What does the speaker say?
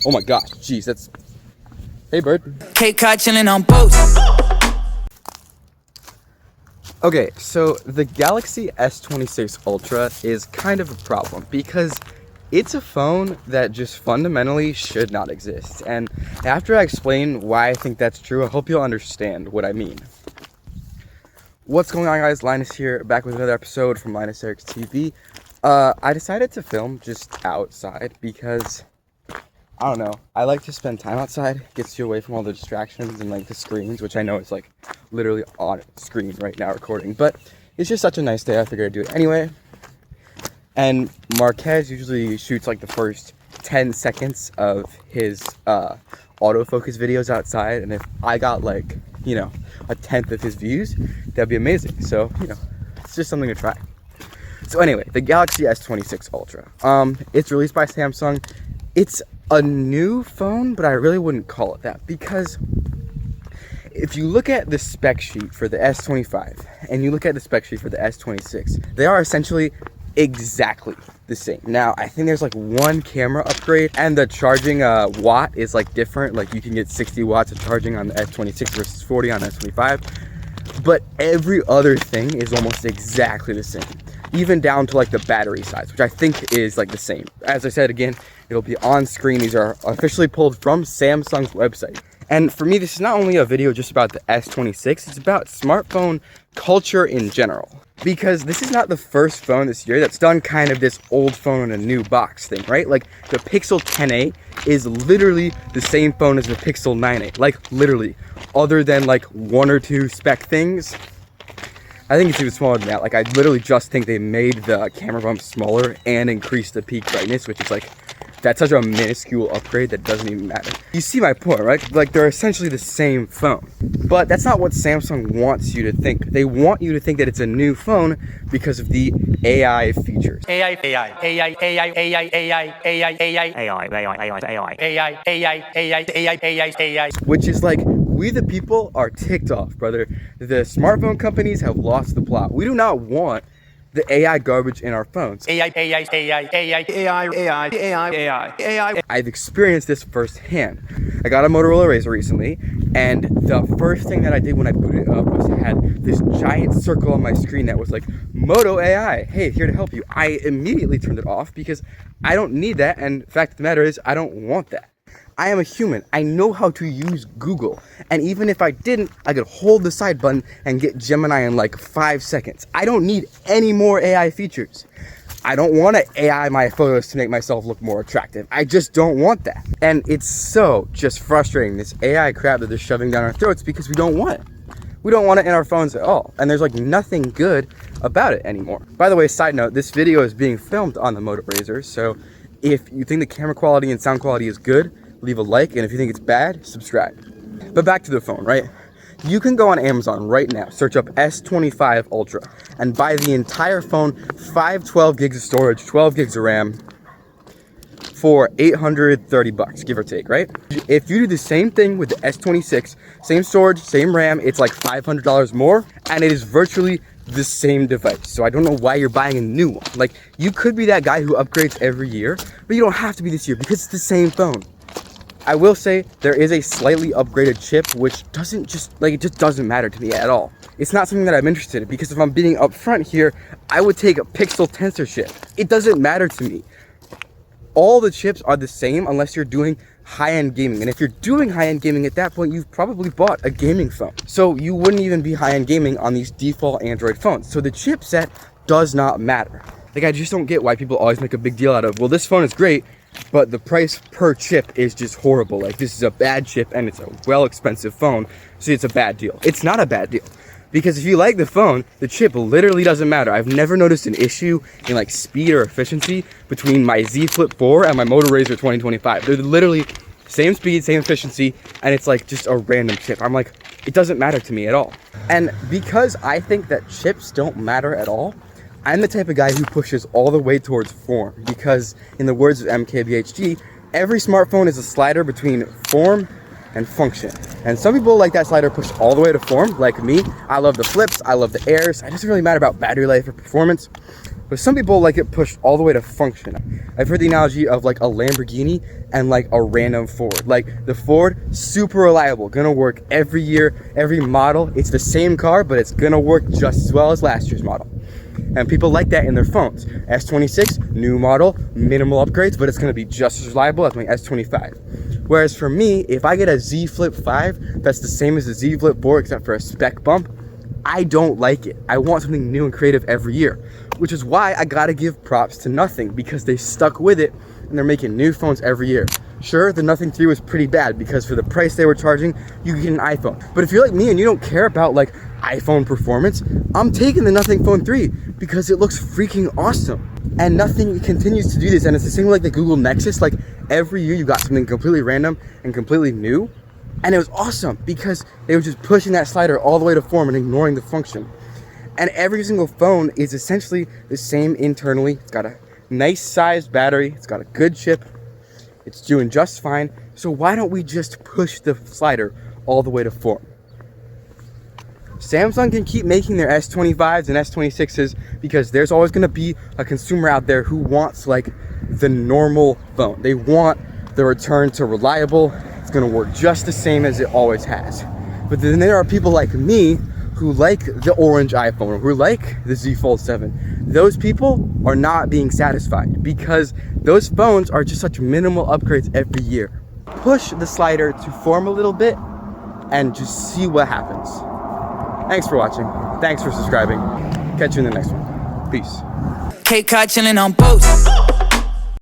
Oh my gosh, jeez, that's... Hey, bird. Cape Cod chilling on boats. Okay, so the Galaxy S26 Ultra is kind of a problem because it's a phone that just fundamentally should not exist. And after I explain why I think that's true, I hope you'll understand what I mean. What's going on, guys? Linus here, back with another episode from Linus Eric's TV. I decided to film just outside because, I don't know, I like to spend time outside. It gets you away from all the distractions and like the screens, which I know is like literally on screen right now recording. But it's just such a nice day, I figured I'd do it anyway. And Marquez usually shoots like the first 10 seconds of his autofocus videos outside. And if I got like, you know, a tenth of his views, that'd be amazing. So, you know, it's just something to try. So anyway, the Galaxy S26 Ultra. It's released by Samsung. It's a new phone, but I really wouldn't call it that because if you look at the spec sheet for the S25 and you look at the spec sheet for the S26, they are essentially exactly the same. Now, I think there's like one camera upgrade and the charging watt is like different. Like you can get 60 watts of charging on the S26 versus 40 on the S25. But every other thing is almost exactly the same. Even down to like the battery size, which I think is like the same. As I said, again, it'll be on screen. These are officially pulled from Samsung's website. And for me, this is not only a video just about the S26, it's about smartphone culture in general. Because this is not the first phone this year that's done kind of this old phone in a new box thing, right? Like the Pixel 10a is literally the same phone as the Pixel 9a. Like literally, other than like one or two spec things. I think it's even smaller than that. Like I literally just think they made the camera bump smaller and increased the peak brightness, which is like, that's such a minuscule upgrade that doesn't even matter. You see my point, right? Like they're essentially the same phone. But that's not what Samsung wants you to think. They want you to think that it's a new phone because of the AI features. Which is like, we the people are ticked off, brother. The smartphone companies have lost the plot. We do not want the AI garbage in our phones. I've experienced this firsthand. I got a Motorola Razr recently, and the first thing that I did when I booted it up was it had this giant circle on my screen that was like, Moto AI, hey, here to help you. I immediately turned it off because I don't need that, and the fact of the matter is, I don't want that. I am a human. I know how to use Google. And even if I didn't, I could hold the side button and get Gemini in like 5 seconds. I don't need any more AI features. I don't want to AI my photos to make myself look more attractive. I just don't want that. And it's so just frustrating, this AI crap that they're shoving down our throats because we don't want it. We don't want it in our phones at all. And there's like nothing good about it anymore. By the way, side note, this video is being filmed on the Moto Razr. So if you think the camera quality and sound quality is good, leave a like, and if you think it's bad, subscribe. But back to the phone, right? You can go on Amazon right now, search up S25 Ultra, and buy the entire phone, 512 gigs of storage, 12 gigs of RAM, for $830, give or take, right? If you do the same thing with the S26, same storage, same RAM, it's like $500 more, and it is virtually the same device. So I don't know why you're buying a new one. Like, you could be that guy who upgrades every year, but you don't have to be this year because it's the same phone. I will say there is a slightly upgraded chip, which doesn't just, like, it just doesn't matter to me at all. It's not something that I'm interested in because if I'm being upfront here, I would take a Pixel Tensor chip. It doesn't matter to me. All the chips are the same unless you're doing high-end gaming. And if you're doing high-end gaming at that point, you've probably bought a gaming phone. So you wouldn't even be high-end gaming on these default Android phones. So the chipset does not matter. Like, I just don't get why people always make a big deal out of, well, this phone is great, but the price per chip is just horrible. Like, this is a bad chip and it's a well-expensive phone, so it's a bad deal. It's not a bad deal. Because if you like the phone, the chip literally doesn't matter. I've never noticed an issue in like speed or efficiency between my Z Flip 4 and my Moto Razr 2025. They're literally same speed, same efficiency, and it's like just a random chip. I'm like, it doesn't matter to me at all. And because I think that chips don't matter at all, I'm the type of guy who pushes all the way towards form, because in the words of MKBHD, every smartphone is a slider between form and function. And some people like that slider pushed all the way to form, like me. I love the flips, I love the airs. It doesn't really matter about battery life or performance. but some people like it pushed all the way to function. I've heard the analogy of like a Lamborghini and like a random Ford. Like the Ford, super reliable, gonna work every year, every model. It's the same car, but it's gonna work just as well as last year's model. And people like that in their phones. S26, new model, minimal upgrades, but it's gonna be just as reliable as my S25. Whereas for me, if I get a Z Flip 5 that's the same as the Z Flip 4 except for a spec bump, I don't like it. I want something new and creative every year, which is why I gotta give props to Nothing, because they stuck with it and they're making new phones every year. Sure, the Nothing 3 was pretty bad because for the price they were charging, you could get an iPhone. But if you're like me and you don't care about like iPhone performance, I'm taking the Nothing Phone 3 because it looks freaking awesome. And Nothing continues to do this, and it's the same like the Google Nexus. Like every year you got something completely random and completely new. And it was awesome because they were just pushing that slider all the way to form and ignoring the function. And every single phone is essentially the same internally. It's got a nice sized battery. It's got a good chip. It's doing just fine. So why don't we just push the slider all the way to form? Samsung can keep making their S25s and S26s because there's always going to be a consumer out there who wants like the normal phone. They want the return to reliable. It's gonna work just the same as it always has. But then there are people like me who like the orange iPhone, who like the Z Fold 7. Those people are not being satisfied because those phones are just such minimal upgrades every year. Push the slider to form a little bit and just see what happens. Thanks for watching. Thanks for subscribing. Catch you in the next one. Peace. Cape Cod chilling on boats.